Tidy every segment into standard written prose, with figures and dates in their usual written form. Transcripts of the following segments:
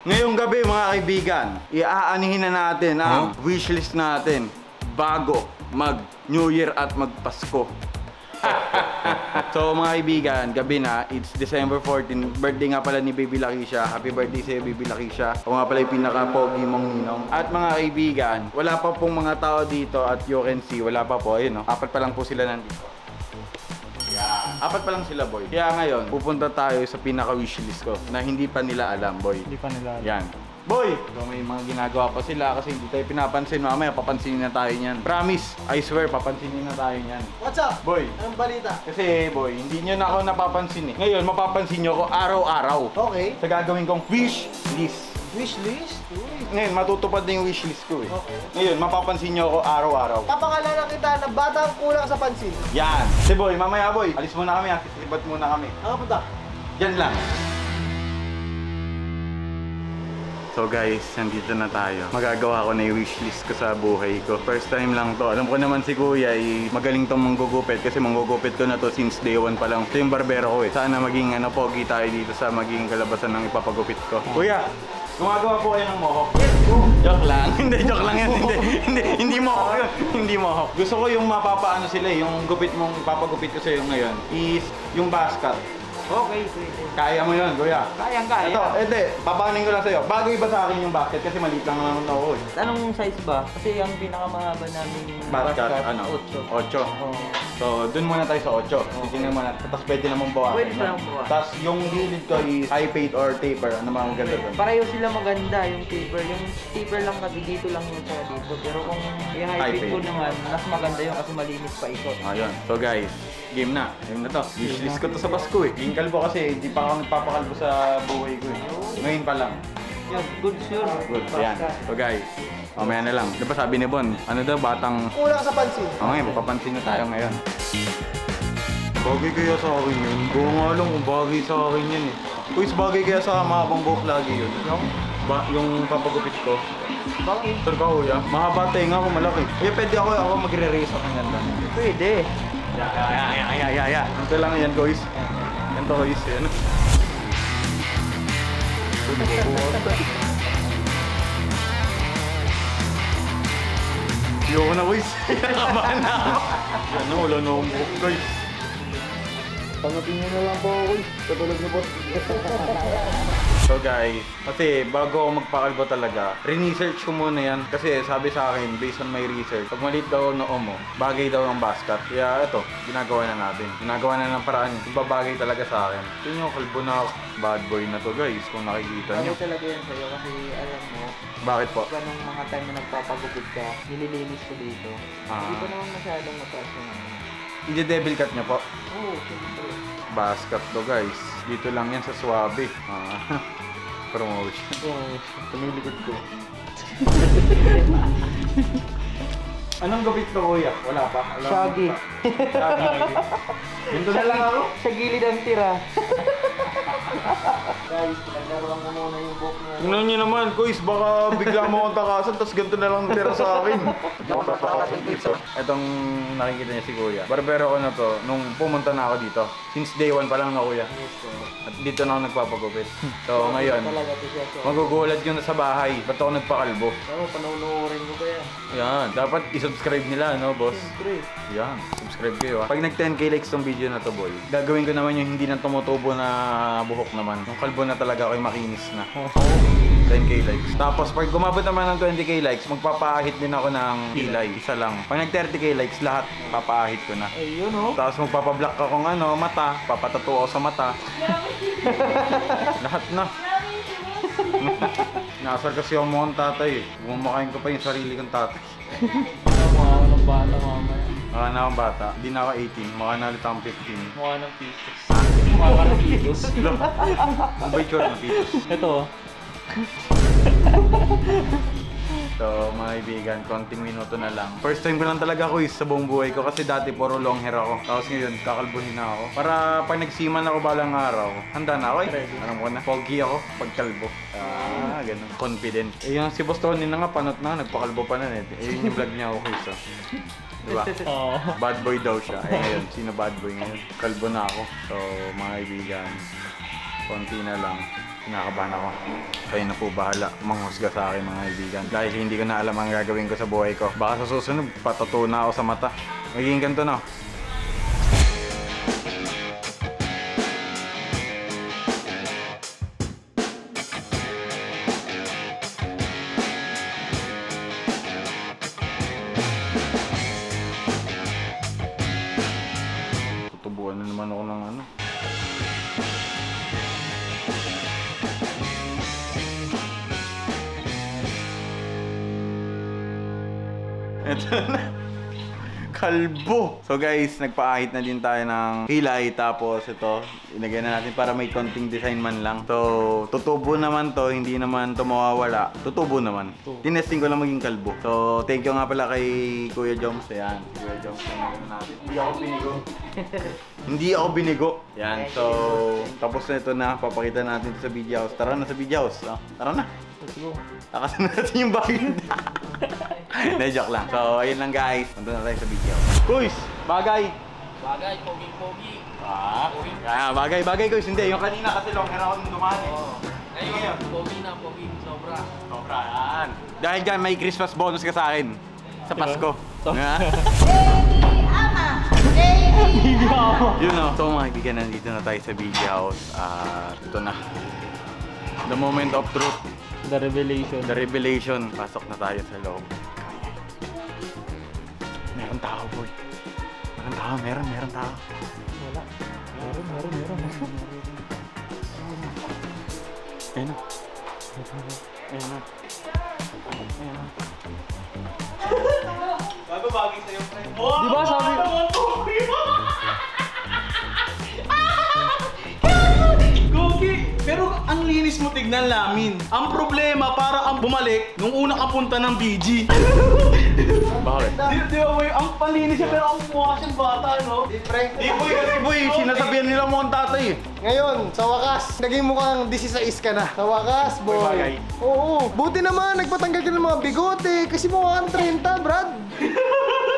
Ngayong gabi mga kaibigan, iaanihin na natin ang wishlist natin bago mag New Year at magpasko. So mga kaibigan, gabi na, it's December 14, birthday nga pala ni Baby Lakeisha. Happy birthday sa'yo Baby Lakeisha. Ako nga pala yung pinaka-pogi mong ninong. At mga kaibigan, wala pa pong mga tao dito at you can see, wala pa po, ayun, no? 4 pa lang po sila nandito. Yan. 4 pa lang sila, boy. Kaya ngayon, pupunta tayo sa pinaka-wishlist ko na hindi pa nila alam, boy. Hindi pa nila alam. Yan. Boy! So may mga ginagawa pa sila kasi hindi tayo pinapansin. Mamaya papansinin na tayo niyan. Promise, I swear, papansinin na tayo niyan. What's up? Boy! Anong balita? Kasi, boy, hindi nyo na ako napapansin eh. Ngayon, mapapansin nyo ako araw-araw. Okay. Sa gagawin kong wish list. Wish list? Uy. Ngayon, matutupad na yung wish list ko eh. Okay. Ngayon, mapapansin nyo ako araw-araw. Papangalala kita na batang kulang sa pansin. Yan! Si boy, mamaya boy, alis muna kami ha. Sisibat muna kami. Ano punta? Yan lang. So guys, nandito na tayo. Magagawa ko na yung wishlist ko sa buhay ko. First time lang to. Alam ko naman si Kuya ay magaling tong manggugupit kasi manggugupit ko na to since day 1 pa lang. Ito yung barbero ko eh. Sana maging pogi tayo dito sa maging kalabasan ng ipapagupit ko. Kuya, gumagawa po kayo ng mohawk. Joke lang. Hindi, joke lang yan. Hindi mohawk yun. Hindi mohawk. Gusto ko yung mapapaano sila eh. Yung gupit mong ipapagupit ko sa'yo ngayon is yung basket. Okay. Kaya mo yun, Kuya. Kaya. Ito, papanin ko lang sa'yo. Bagay ba sa akin yung basket kasi maliit lang naman ako eh. Anong size ba? Kasi ang pinakamahaba namin Basket, 8. 8. So, dun muna tayo sa 8. Titingnan muna. Tapos pwede naman bawasan. Pwede pa naman bawasan. Tapos yung gilid ko is high fade or taper. Ano mga maganda dun? Pareho sila maganda yung taper. Yung taper lang kasi dito lang yung sa dito. Pero kung i-high High fade ko fade. naman, mas maganda yung kasi malinis pa ikot. Ayun. So guys, game na. Game na to. Wishlist ko to sa Pasko eh. Yung kalbo kasi hindi pa ako nagpapakalbo sa buhay ko eh. Ngayon pa lang. Yun, good sure. Good. Ayan. So guys, mamaya na lang. Diba sabi ni Bon, ano daw batang... Kulang sa pansin. Okay, mapapansin na tayo ngayon. Bagay kaya sa akin yun? Buo nga lang kung bagay sa akin yun eh. Kuis, bagay kaya sa mahabang buhok lagi yun? Yung papagupit ko. Bakit? Sir ka kuya, mahaba tenga ko malaki. Eh, pwede ako magre-raise ako ng ganda. Pwede. Ya. Ito lang yan, guys. Ganito, guys. Yan. Ayoko na, guys. Nakabahan na ako. Yan, wala na akong buhok, guys. Tanggapin nyo na lang po, guys. Katulad na po. So guys, kasi bago ako magpakalbo talaga, re-research ko muna yan. Kasi sabi sa akin, based on my research, pag maliit daw ang noo mo, bagay daw ang basket. Kaya ito, ginagawa na natin. Ginagawa na ng paraan yung babagay talaga sa akin. Ito yung kalbo na bad boy na to guys, kung nakikita nyo. Bagay talaga yan sa'yo kasi alam mo, Bakit po? ganong mga time na nagpapagupit ka, nililinis ko dito. Hindi pa naman masyadong mataas yung ano. I-devil cut nyo po. Oo, siyempre. Basket to guys. Dito lang yan sa Suabe. Promotion. Tumilikod ko. Anong gupit ko kuya? Wala pa. Shaggy. Ganito na lang ako. Sa gilid ang tira. Guys, pinaglaruan ko muna yung book niya. Tingnan nyo naman, guys, baka bigla mo akong takasan, tapos ganito na lang tira sa akin. Itong nakikita niya si kuya. Barbero ko na to nung pumunta na ako dito. Since day 1 pa lang na kuya. At dito na ako nagpapagupit. So ngayon, Talaga to siya. So, magugulat yun na sa bahay. Ba't ako nagpakalbo? panoorin ko pa yan. Yan, dapat i-subscribe nila, no, boss? Siyempre. Yan, subscribe kayo ha. Pag nag 10k likes tong video na to, boy, gagawin ko naman yung hindi na tumutubo na buhok naman. Yung kalbo na talaga ako yung makinis na. 10k likes. Tapos pag gumabot naman ng 20k likes, magpapaahit din ako ng kilay. Isa lang. Pag nag 30k likes, lahat papaahit ko na. Ayun oh. Tapos magpapablock ako ng mata, papatato ako sa mata. Lahat na. Nasar kasi ako mukhang tatay eh. Bumakain ko pa yung sarili kong tatay. Mukha ko ng bata mamaya. Mukha na akong bata. Hindi na ako 18. Mukha na ulit akong 15. Mukha ng pitos. Mukha ka ng pitos. Ang ba yung short na pitos? Ito oh. So mga kaibigan, konting minuto na lang. First time ko lang talaga quiz sa buong buhay ko kasi dati puro long hair ako. Tapos ngayon, kakalbuhin na ako. Para pag nagsiman ako balang araw, handa na ako eh. Alam ko na, pogi ako pag kalbo. Ganun. Confident. Eh yung si Boss Tony na nga, panot na, nagpakalbo pa na eh. Yun yung vlog niya ako quiz oh. Diba? Oo. Bad boy daw siya. Eh ngayon, sino bad boy ngayon? Kalbo na ako. So mga kaibigan, konti na lang. Kinakabahan ako. Kayo na po bahala manghusga sa akin mga kaibigan. Dahil hindi ko na alam ang gagawin ko sa buhay ko. Baka sa susunod, patuto na ako sa mata. Magiging ganito na. Tutubuan na naman ako ng ano. Ito na. Kalbo! So guys, nagpaahit na din tayo ng hilay. Tapos ito, ilagay na natin para may konting design man lang. So, tutubo naman to. Hindi naman to mawawala. Tutubo naman. Tinesting ko lang maging kalbo. So, thank you nga pala kay Kuya Joms. Ayan, Kuya Joms. Natin. Hindi ako binigo. Hindi ako binigo. Ayan, so, tapos na ito na. Papakita natin ito sa video house. Tara na sa video house. Oh, tara na. Let's go. Takasan natin yung bagay. Na-joke lang. So, ayun lang guys. Nandun na tayo sa video. Kuys! Bagay! Bagay, pogi-pogi. Bagay guys. Hindi, yung kanina kasi long hair ako nung dumaan eh. Ngayon, pogi na, pogi. Sobra. Sobra, yan. Dahil dyan, may Christmas bonus ka sa akin. Sa Pasko. Yun o. So mga kaibigan, nandito na tayo sa video house. Ito na. The moment of truth. The revelation. The revelation. Pasok na tayo sa loob. Meron tao, boy. Meron tao. Wala. Meron. Ayun na. Bababagay sa'yo, friend. Di ba sabi? Gogi! Pero ang linis mo tignan lamin. Ang problema para ang bumalik nung una ka punta ng BG. Bakit? Di ba boy? Ang palinis siya pero ang mukha siyang bata, no? Di Frank. Di boy kasi boy, sinasabihan nila mo ang tatay eh. Ngayon, sa wakas, naging mukhang 16 ka na. Sa wakas, boy. Bagay. Oo. Buti naman, nagpatanggal ka ng mga bigote. Kasi mukha kang 30, Brad.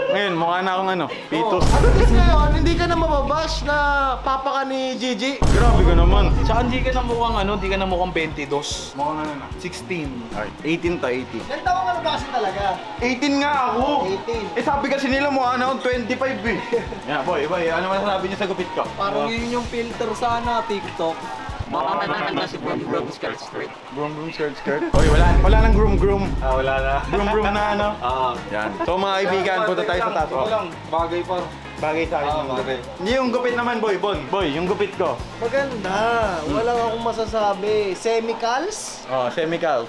Ngayon, mukha na akong ano, pitos. Ano this ngayon, hindi ka na mababash na papa ka ni Gigi. Grabe ka naman. Tsaka hindi ka na mukhang ano, hindi ka na mukhang 22. Mukha na na. 16. Okay, 18 to 18. Ilan taong ka na ba kasi talaga? 18 nga ako! 18. Eh sabi kasi nila mukha na akong 25 eh. Yeah, boy, ano masasabi niyo sa gupit ko? Parang yun yung filter sana, TikTok. Si Broom skirt. Oy, wala nang groom. Wala na. Groom na ano. Yan. So mga kaibigan, punta tayo sa taas. Oh. Bagay par. Bagay sa akin yung gupit. Hindi yung gupit naman, boy. Boy, yung gupit ko. Maganda. Wala akong masasabi. Semicals, Oh, semi-calf.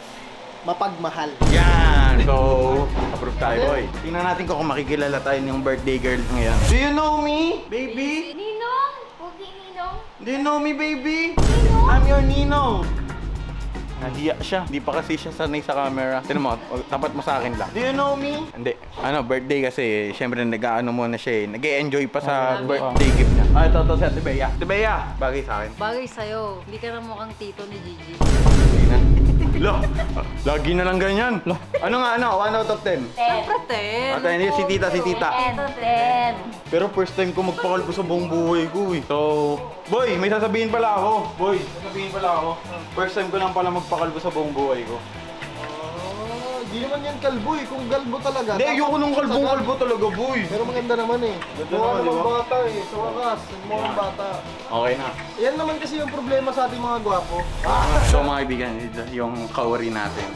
mapagmahal. Yan! So, approve tayo, boy. Tingnan natin kung makikilala tayo ng birthday girl ngayon. Do you know me, baby? Ninong! Pogi Ninong! Do you know me, baby? Ninong! I'm your ninong. Nahiya siya. Di pa kasi siya sanay sa camera. Tinan mo, tapat mo sa akin lang. Do you know me? Hindi. Ano, birthday kasi, syempre nag-ano muna siya eh. Nag-e-enjoy pa sa birthday gift niya. Ito si Ate Bea. Ate Bea, bagay sa akin. Bagay sa'yo. Hindi ka na mukhang tito ni Gigi. Hindi na. Lagi na lang ganyan. Ano nga, 1 out of 10? Siyempre, 10. Ate, hindi, si tita. 10. Pero first time ko magpakalbo sa buong buhay ko eh. So, boy, may sasabihin pala ako. First time ko lang pala magpakalbo sa buong buhay ko. Di naman yan kalbo eh. Kung kalbo talaga. Hindi, ayoko nung kalbo talaga, boy. Pero maganda naman eh. Ganda Mukha naman, di namang ba? bata eh. Sa wakas, mukhang bata. Okay na. Yan naman kasi yung problema sa ating mga gwapo. So mga kaibigan, ito yung kawari natin.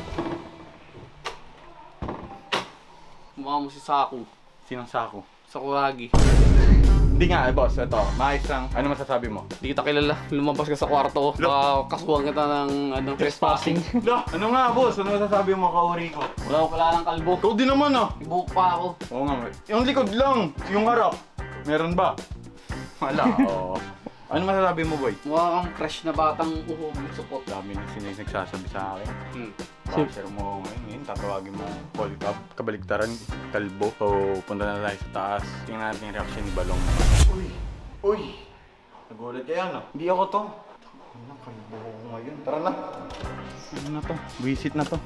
Mukha mo si Saku. Sinong Sako? Sakuragi. Hindi nga, boss. Ito, maayos lang. Ano masasabi mo? Hindi kita kilala. Lumabas ka sa kwarto ko. Baka kasuhan kita ng trespassing. Ano nga, boss? Ano masasabi mo kawari ko? Wala ng kalbo. Ikaw din naman ah. Ibuhok pa ako. Oo nga, yung likod lang. Yung harap. Meron ba? Wala. Oo. Ano masasabi mo, boy? Mukha kang fresh na batang uhog ng supot. Dami na nagsasabi sa akin. Share mo ngayon, tatawagin mo call cup, kabaliktaran, kalbo. So, punta na tayo sa taas. Tingnan natin yung reaction ni Balong. Uy! Nagulat kaya no? Hindi ako to. Ano, kalbo ko ngayon. Tara na. Ano na to? Visit na to.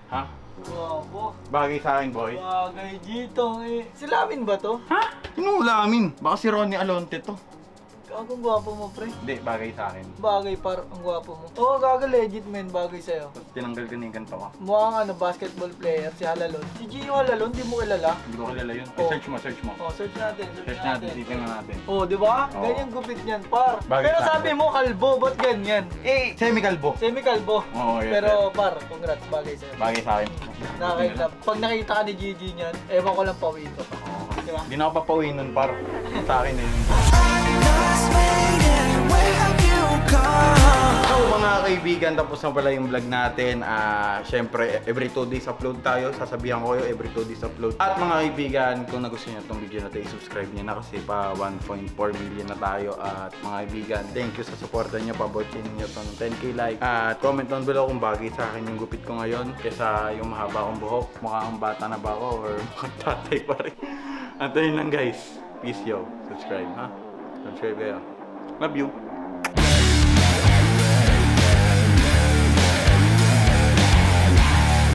Ha? Gwapo. Bagay sa akin, boy. Bagay dito eh. Si Lamin ba to? Ha? Sino ulamin? Baka si Ronnie Alonte to. Ang gwapo mo, pre. Hindi, bagay sa akin. Bagay, par. Ang gwapo mo. Oo, gaga legit, men. Bagay sa'yo. Tapos tinanggal ko na yung ganito ko. Mukhang ano, basketball player, si Halalon. Si Gio Halalon, di mo kilala? Hindi ko kilala yun. Oh. Search mo, search mo. Oh, search natin. Search natin, titingnan natin. Oh, di ba? Oo. Ganyan gupit niyan, par. Bagay Pero sa sabi akin. mo, kalbo. Ba't ganyan? Eh, semi-kalbo. Semi-kalbo. Oo, yes, Pero, par, congrats. Bagay sa'yo. Bagay sa akin. Nakakita. Pag nakita ka ni Gigi niyan, ewan ko lang pawito. Di ba? Hindi na ako papawin nun, par. Sa akin na yun. So mga kaibigan, tapos na pala yung vlog natin. Syempre, every 2 days upload tayo. Sasabihan ko kayo, every 2 days upload. At mga kaibigan, kung nagustuhan nyo itong video na tayo, subscribe nyo na kasi pa 1.4 million na tayo. At mga kaibigan, thank you sa supporta nyo. Pabotsin nyo itong 10k like. At comment down below kung bagay sa akin yung gupit ko ngayon kesa yung mahaba kong buhok. Mukhang bata na ba ako or mukhang tatay pa rin. At ayun lang guys. Peace yo. Subscribe ha. Subscribe kayo. Love you.